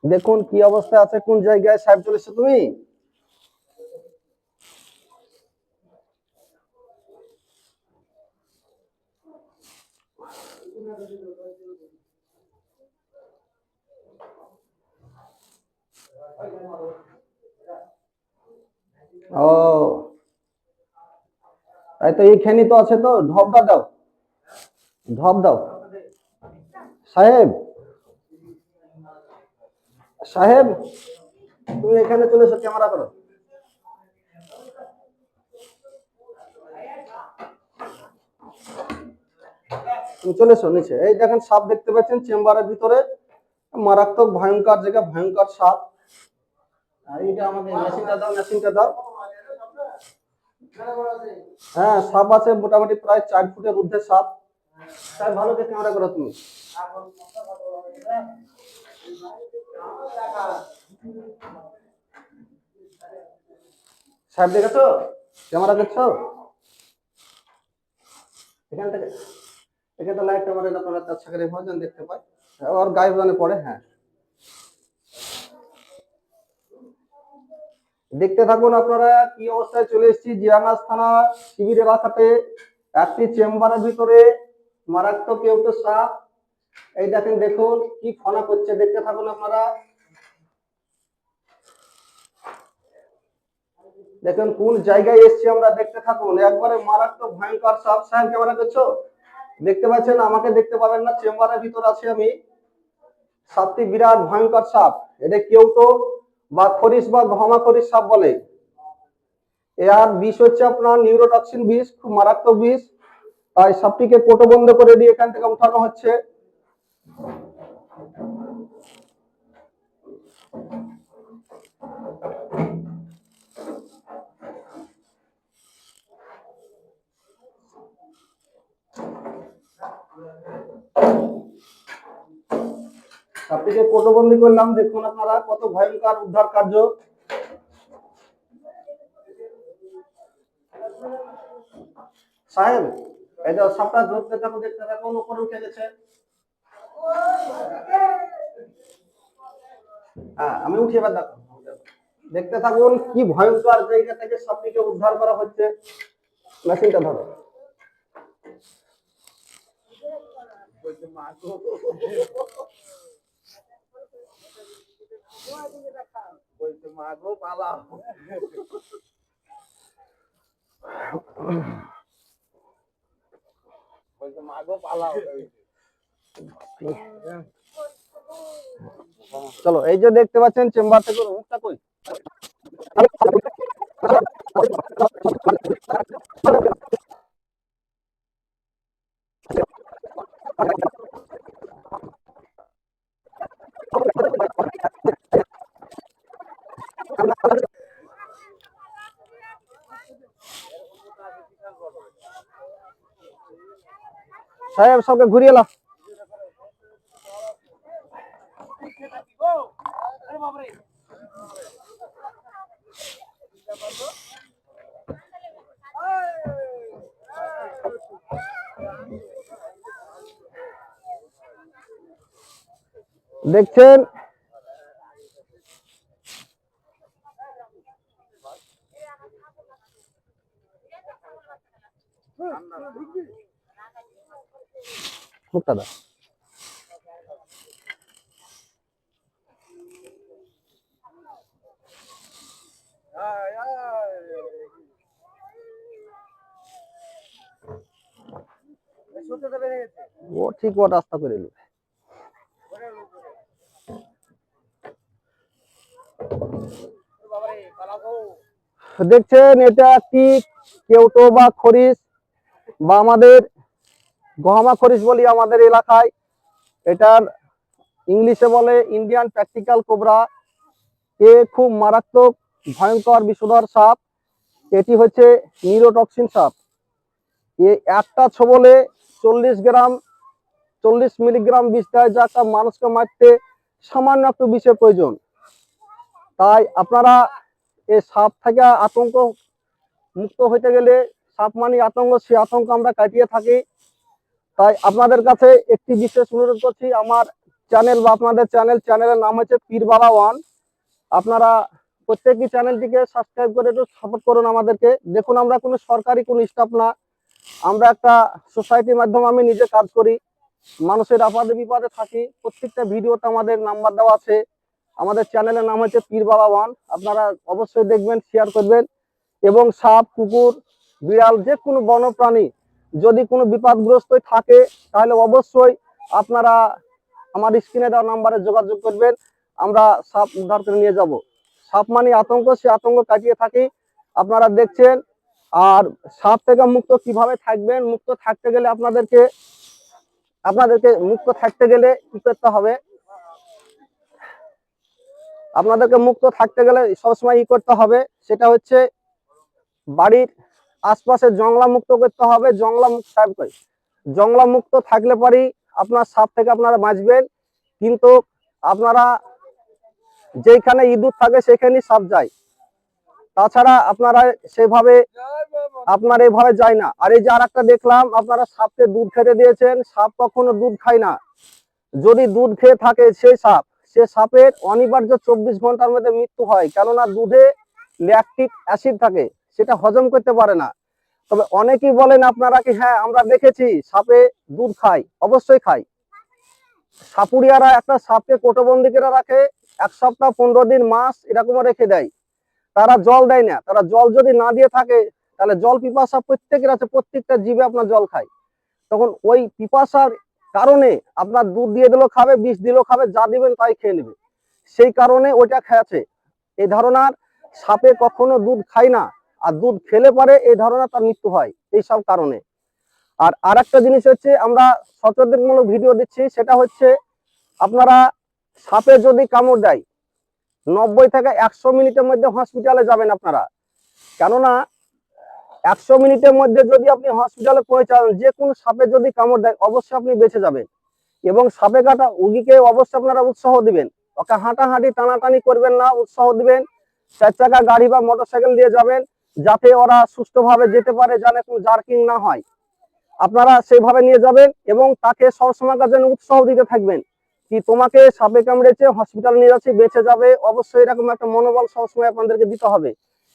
দেখুন কি অবস্থা আছে, কোন জায়গায় সাহেব চলেছো তুমি? ও তাই তো, এইখানে তো আছে, তো ঢপটা দাও, ঢপ দাও সাহেব। সাহেব তুমি এখানে চলে এসো, ক্যামেরা করো। তুমি চলে এসো নিচে। এই দেখেন সাপ দেখতে পাচ্ছেন চেম্বারের ভিতরে, মারাত্মক ভয়ঙ্কর জায়গা, ভয়ঙ্কর সাপ। এইটা আমাকে মেশিনটা দাও, মেশিনটা দাও। হ্যাঁ সাপ আছে মোটামুটি প্রায় 4 ফুটের ঊর্ধ্বে সাপ। সাহেব ভালো করে ক্যামেরা করো তুমি। সাহেব দেখেছো, ক্যামেরা দেখছো? এখান থেকে এখানে তো লাইট ক্যামেরা আপনারা 4 সেকেন্ডে ভজন দেখতে পাই, আর গায়ে বানে পড়ে। হ্যাঁ দেখতে থাকুন আপনারা কি অবস্থায় চলে এসেছি জিয়ানাস থানা শিবির এলাকাতে। একটি চেম্বারের ভিতরে মারাত্মক কেউ তো সাপ। এই দেখেন, দেখুন কি ফনা করছে, দেখতে থাকুন আপনারা। দেখুন কোন জায়গায় এসেছি আমরা, দেখতে থাকুন। একবারে মারাত্মক ভয়ঙ্কর সাপ। সাহেব ক্যামেরা করছো, দেখতে পাচ্ছেন? আমাকে দেখতে পাবেন না, চেম্বারের ভিতর আছি আমি। সাপটি বিরাট ভয়ঙ্কর সাপ। এটা কেউ তো বা খরিস বা গহমা খরিস সাপ বলে। এর বিষ হচ্ছে আপনার নিউরোটক্সিন বিষ, খুব মারাত্মক বিষ। তাই সাপটিকে কোটো বন্ধ করে দিয়ে এখান থেকে উঠানো হচ্ছে। সাপটিকে কোটোবন্দি করলাম, দেখুন আপনারা কত ভয়ঙ্কর উদ্ধার কার্য। সাহেব এই যে সাপটা ধরতে থাকুন, দেখতে থাকুন, উপরে উঠে গেছে। হ্যাঁ আমি উঠি, এবার দেখুন, দেখতে থাকুন কি ভয়ঙ্কর জায়গা থেকে সাপটিকে উদ্ধার করা হচ্ছে। মেশিনটা ধরো। চলো, এই যে দেখতে পাচ্ছেন চেম্বার থেকে মুখটা কই। সাহেব সবকে ঘুরিয়ে এলাম। দেখছেন মুখটা দাও। ও ঠিক ও রাস্তা করে নেবে। দেখছেন এটা একটি কেউটো বা খরিস, বা আমাদের গহমা খরিস বলি আমাদের এলাকায়। এটার ইংলিশে বলে ইন্ডিয়ান প্র্যাকটিক্যাল কোবরা। এ খুব মারাত্মক ভয়ঙ্কর বিষধর সাপ। এটি হচ্ছে নিউরোটক্সিন সাপ। এ একটা ছোবলে 40 গ্রাম 40 মিলিগ্রাম বিষ দেয়, যা একটা মানুষকে মারতে সামান্য একটু বিষের প্রয়োজন। তাই আপনারা এই সাপ থেকে আতঙ্ক মুক্ত হইতে গেলে, সাপ মানে আতঙ্ক, সেই আতঙ্ক আমরা কাটিয়ে থাকি। তাই আপনাদের কাছে একটি বিশেষ অনুরোধ করছি, আমার চ্যানেল বা আপনাদের চ্যানেলের নাম হচ্ছে পীর বাবা ওয়ান। আপনারা প্রত্যেকটি চ্যানেলটিকে সাবস্ক্রাইব করে একটু সাপোর্ট করুন আমাদেরকে। দেখুন, আমরা কোনো সরকারি কোনো স্টাফ না, আমরা একটা সোসাইটির মাধ্যমে আমি নিজে কাজ করি, মানুষের আপদে বিপদে থাকি। প্রত্যেকটা ভিডিওতে আমাদের নাম্বার দেওয়া আছে। আমাদের চ্যানেলের নাম হচ্ছে পীর বাবা ওয়ান। আপনারা অবশ্যই দেখবেন, শেয়ার করবেন। এবং সাপ, কুকুর, বিড়াল, যে কোনো বন্যপ্রাণী যদি কোনো বিপদগ্রস্ত থাকে, তাহলে অবশ্যই আপনারা আমার স্ক্রিনে দেওয়া নাম্বারে যোগাযোগ করবেন। আমরা সাপ উদ্ধার করে নিয়ে যাব। সাপ মানে আতঙ্ক, সে আতঙ্ক কাটিয়ে থাকি। আপনারা দেখছেন। আর সাপ থেকে মুক্ত কিভাবে থাকবেন, মুক্ত থাকতে গেলে আপনাদেরকে মুক্ত থাকতে গেলে কি করতে হবে, আপনাদেরকে মুক্ত থাকতে গেলে সবসময় কি করতে হবে, সেটা হচ্ছে বাড়ির আশপাশে জংলা মুক্ত করতে হবে। জংলা মুক্ত থাকলে পরেই আপনার সাপ থেকে আপনারা বাঁচবেন। কিন্তু আপনারা যেখানে ইঁদুর থাকে সেখানেই সাপ যায়, তাছাড়া আপনারা সেভাবে এইভাবে যায় না। আর এই যে আরেকটা দেখলাম, আপনারা সাপকে দুধ খেতে দিয়েছেন, সাপ কখনো দুধ খায় না। যদি দুধ খেয়ে থাকে সে সাপের অনিবার্য 24 ঘন্টার মধ্যে মৃত্যু হয়, কেননা দুধে ল্যাকটিক অ্যাসিড থাকে, সেটা হজম করতে পারে না। তবে অনেকেই বলেন আপনারা কি, হ্যাঁ আমরা দেখেছি সাপে দুধ খায়, অবশ্যই খায়। সাপুরিয়ারা একটা সাপকে কোটবন্দি করে রাখে, 1 সপ্তাহ, 15 দিন, মাস এরকম রেখে দেয়। তারা জল দেয় না। তারা জল যদি না দিয়ে থাকে, তাহলে জল পিপাসা প্রত্যেকের আছে, প্রত্যেকটা জীবে আপনার জল খায়। তখন ওই পিপাসার কারণে আপনার দুধ দিয়ে দিলেও খাবে, বিষ দিলেও খাবে, যা দিবেন তাই খেয়ে নেবে। সেই কারণে ওইটা খেয়েছে। এই ধারণার সাপে কখনো দুধ খায় না, আর দুধ খেলে পরে এই ধারণা তার মৃত্যু হয় এইসব কারণে। আর আরেকটা জিনিস হচ্ছে, আমরা সচেতনমূলক ভিডিও দিচ্ছি, সেটা হচ্ছে আপনারা সাপে যদি কামড় দেয় 90 থেকে 100 মিনিটের মধ্যে হসপিটালে যাবেন আপনারা। কেননা 100 মিনিটের মধ্যে যদি আপনি হসপিটালে পৌঁছান, যে কোনো সাপে যদি কামড় দেয়, অবশ্যই আপনি বেঁচে যাবেন। এবং সাপে কাটা রোগীকে অবশ্যই আপনারা উৎসাহ দিবেন, ওকে হাঁটাহাঁটি টানাটানি করবেন না, উৎসাহ দিবেন। 4 চাকা গাড়ি বা মোটরসাইকেল দিয়ে যাবেন, যাতে ওরা সুস্থভাবে যেতে পারে, যেন কোনো জার্কিং না হয়। আপনারা সেইভাবে নিয়ে যাবেন এবং তাকে সবসময়কার জন্য উৎসাহ দিতে থাকবেন, কি তোমাকে সাপে কামড়েছে, হসপিটাল নিয়ে যাচ্ছি, বেঁচে যাবে। অবশ্যই এরকম একটা মনোবল সবসময় আপনাদেরকে দিতে হবে।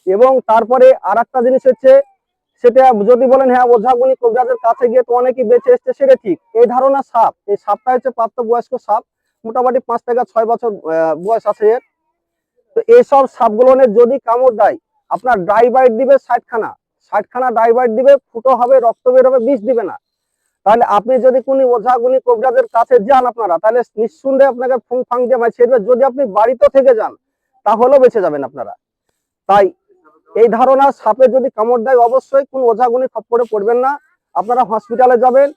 এবং তারপরে আরেকটা জিনিস হচ্ছে, সেটা যদি বলেন হ্যাঁ ওঝাগুনি কবিরাজের কাছে গিয়ে তো অনেকেই বেঁচে এসছে, সেটা ঠিক। এই ধারণা এই সাপটা হচ্ছে প্রাপ্তবয়স্ক সাপ, মোটামুটি 5 থেকে 6 বছর বয়স আছে এর। তো এইসব সাপগুলো যদি কামড় দেয়, আপনার ড্রাই বাইট দিবে 60খানা ড্রাই বাইট দিবে, ফুটো হবে, রক্ত বের হবে, বিষ দিবে না। তাহলে আপনি যদি কোনো ওঝাগুনি কবিরাজের কাছে যান আপনারা, তাহলে নিঃসন্দেহে আপনাকে ফুং ফাং দিয়ে মারছে। যদি আপনি বাড়িতে থেকে যান, তাহলেও বেঁচে যাবেন আপনারা। তাই এই ধারণা, সাপে যদি কামড় দেয় অবশ্যই কোন ওঝাগুনি খপ্পরে পড়বেন না, আপনারা হসপিটালে যাবেন।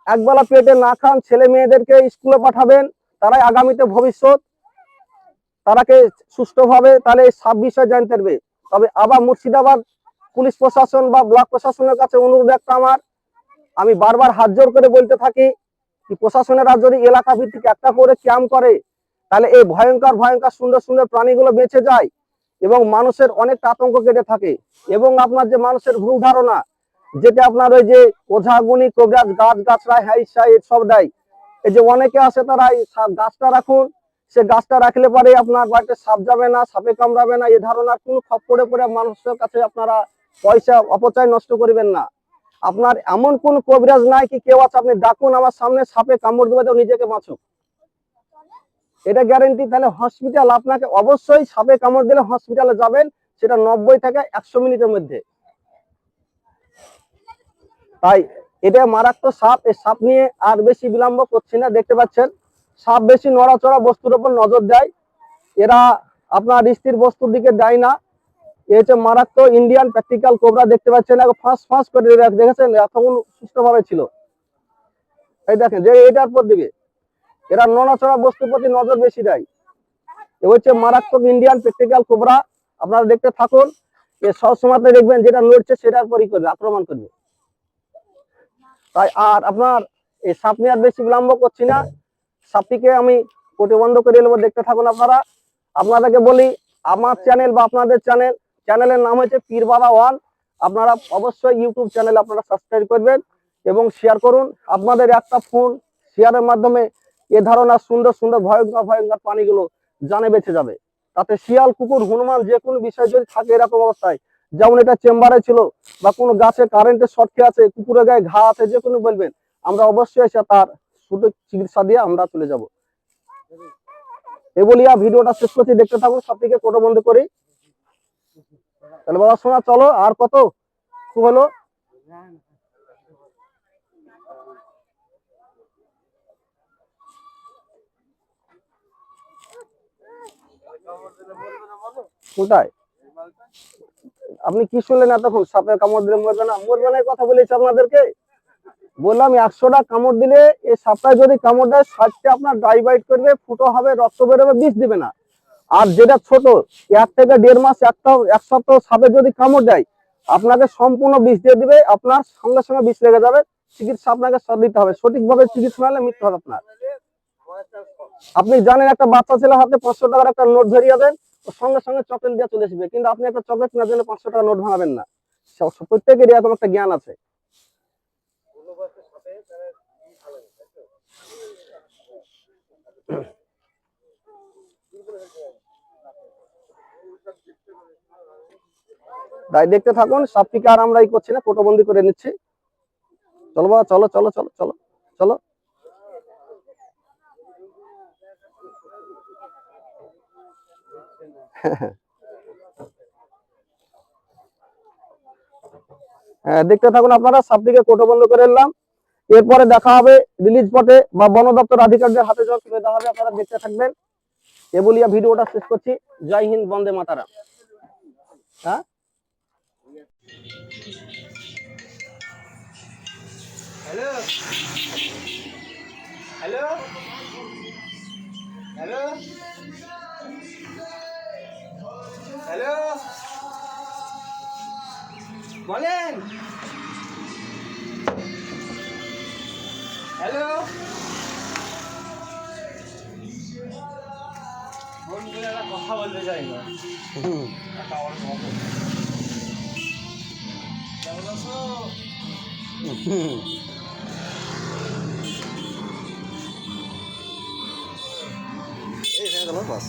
একবেলা পেটে না খান, ছেলে মেয়েদেরকে স্কুলে পাঠাবেন, তারাই আগামীতে ভবিষ্যৎ, তারাকে সুষ্ঠুভাবে তাহলে এই সাপ বিষয়ে জানতে পারবে। তবে আবার মুর্শিদাবাদ পুলিশ প্রশাসন বা ব্লক প্রশাসনের কাছে অনুরোধ একটা আমি বারবার হাত জোর করে বলতে থাকি, কি প্রশাসনেরা যদি এলাকা ভিত্তিক একটা করে ক্যাম্প করে, তাহলে এই ভয়ঙ্কর সুন্দর সুন্দর প্রাণীগুলো বেঁচে যায় এবং মানুষের অনেকটা আতঙ্ক কেটে থাকে। এবং আপনার যে মানুষের ভুল ধারণা, যেটা আপনার ওই যে ওঝাগুনি কবিরাজ গাছরা হ্যাঁ সব দেয়, এই যে অনেকে আছে তারা গাছটা রাখুন, সে গাছটা রাখলে পরে আপনার বাড়িতে সাপ যাবে না, সাপে কামড়াবে না, এই ধারণার কোনো খপ্পরে পড়ে মানুষের কাছে আপনারা পয়সা অপচয় নষ্ট করবেন না। আপনার এমন কোন কবিরাজ নাই কি কেউ আছে, আপনি ডাকুন আমার সামনে, সাপে কামড় দেবে তো নিজেকে বাঁচুক, এটা গ্যারেন্টি। তাহলে হসপিটাল আপনাকে অবশ্যই, সাপে কামড় দিলে হসপিটালে যাবেন, সেটা 90 থেকে 100 মিনিটের মধ্যে। তাই এটা মারাত্মক সাপ। এই সাপ নিয়ে আর বেশি বিলম্ব করছি না। দেখতে পাচ্ছেন সাপ বেশি নড়াচড়া বস্তুর উপর নজর দেয়, এরা আপনার স্থির বস্তুর দিকে দেয় না। এ হচ্ছে মারাত্মক ইন্ডিয়ান প্র্যাকটিক্যাল কোবরা। দেখতে পাচ্ছেন ফাঁস করে দেখেছেন, এতক্ষণ সুস্থভাবে ছিল। এই দেখেন যে এটার পর দিকে এরা নড়াচড়া বস্তুর প্রতি নজর বেশি দেয়। এ হচ্ছে মারাত্মক ইন্ডিয়ান প্র্যাকটিক্যাল কোবরা। আপনারা দেখতে থাকুন, এ সবসময় দেখবেন যেটা নড়ছে সেটার পরই করবে, আক্রমণ করবে। তাই আর আপনার এই সাপ নিয়ে আর বেশি বিলম্ব করছি না, সাপটিকে আমি প্রতিবন্ধ করে নেবো, দেখতে থাকুন আপনারা। আপনাদেরকে বলি, আমার চ্যানেল বা আপনাদের চ্যানেলের নাম হচ্ছে পীর বাবা ওয়ান। আপনারা অবশ্যই ইউটিউব চ্যানেল আপনারা সাবস্ক্রাইব করবেন এবং শেয়ার করুন। আপনাদের একটা ফোন শেয়ারের মাধ্যমে এ ধরনের সুন্দর সুন্দর ভয়ঙ্কর ভয়ঙ্কর প্রাণীগুলো জানে বেঁচে যাবে। তাতে শিয়াল, কুকুর, হনুমান যে কোনো বিষয় যদি থাকে এরকম অবস্থায়, যেমন এটা চেম্বারে ছিল বা কোনো গাছে কারেন্টের শর্ট খেয়ে আছে, কুকুরের গায়ে ঘা আছে, যে কোনো বলবেন, আমরা অবশ্যই এসে তার সঠিক চিকিৎসা দিয়ে আমরা চলে যাব। এ বলিয়া ভিডিওটা শেষ করছি, দেখতে থাকুন, সবটিকে কোটো বন্ধ করি। তাহলে বাবা শোনা, চলো, আর কত খুব হলো। কোথায় আপনি কি শুনলেন এতক্ষণ? সাপের কামড় দিলে মরবে না, মরবে না এই কথা বলেছি আপনাদেরকে। বললাম 100টা কামড় দিলে এই সাপটায় যদি কামড় দেয় 60টা আপনার ড্রাই বাইট করবে, ফুটো হবে, রক্ত বেরোবে, বিষ দিবে না। আর যেটা ছোট 1 থেকে 1.5 মাস, এক সপ্তাহ সাপে যদি কামড় দেয়, আপনাকে সম্পূর্ণ বিষ দিয়ে দিবে, আপনার সঙ্গে সঙ্গে বিষ লেগে যাবে। চিকিৎসা আপনাকে দিতে হবে, সঠিকভাবে চিকিৎসা হলে মৃত্যু হবে আপনার। আপনি জানেন একটা বাচ্চা ছেলের হাতে 500 টাকার একটা নোট ধরিয়ে দেন, ও সঙ্গে সঙ্গে চকলেট দিয়ে চলে আসবে, কিন্তু আপনি একটা চকলেট না দিলে 500 টাকা নোট ভাঙাবেন না। প্রত্যেকেরই এরকম একটা জ্ঞান আছে। তাই দেখতে থাকুন, সাপটিকে আর আমরা করছি না, কোটোবন্দি করে নিচ্ছি। চলো বাবা, চলো চলো চলো চলো চলো। হ্যাঁ, দেখতে থাকুন আপনারা, সাপটিকে কোটোবন্ধ করে নিলাম। এরপরে দেখা হবে রিলিজ পটে বা বন দপ্তর আধিকারিকদের হাতে যখন তুলে দেওয়া হবে, আপনারা দেখতে থাকবেন। এ বলিয়া ভিডিওটা শেষ করছি। জয় হিন্দ, বন্দে মাতারা। হ্যাঁ, হ্যালো হ্যালো হ্যালো হ্যালো, বলেন। হ্যালো, বন্ধুরা কথা বলতে চাই না। এই হয়ে গেল বাস।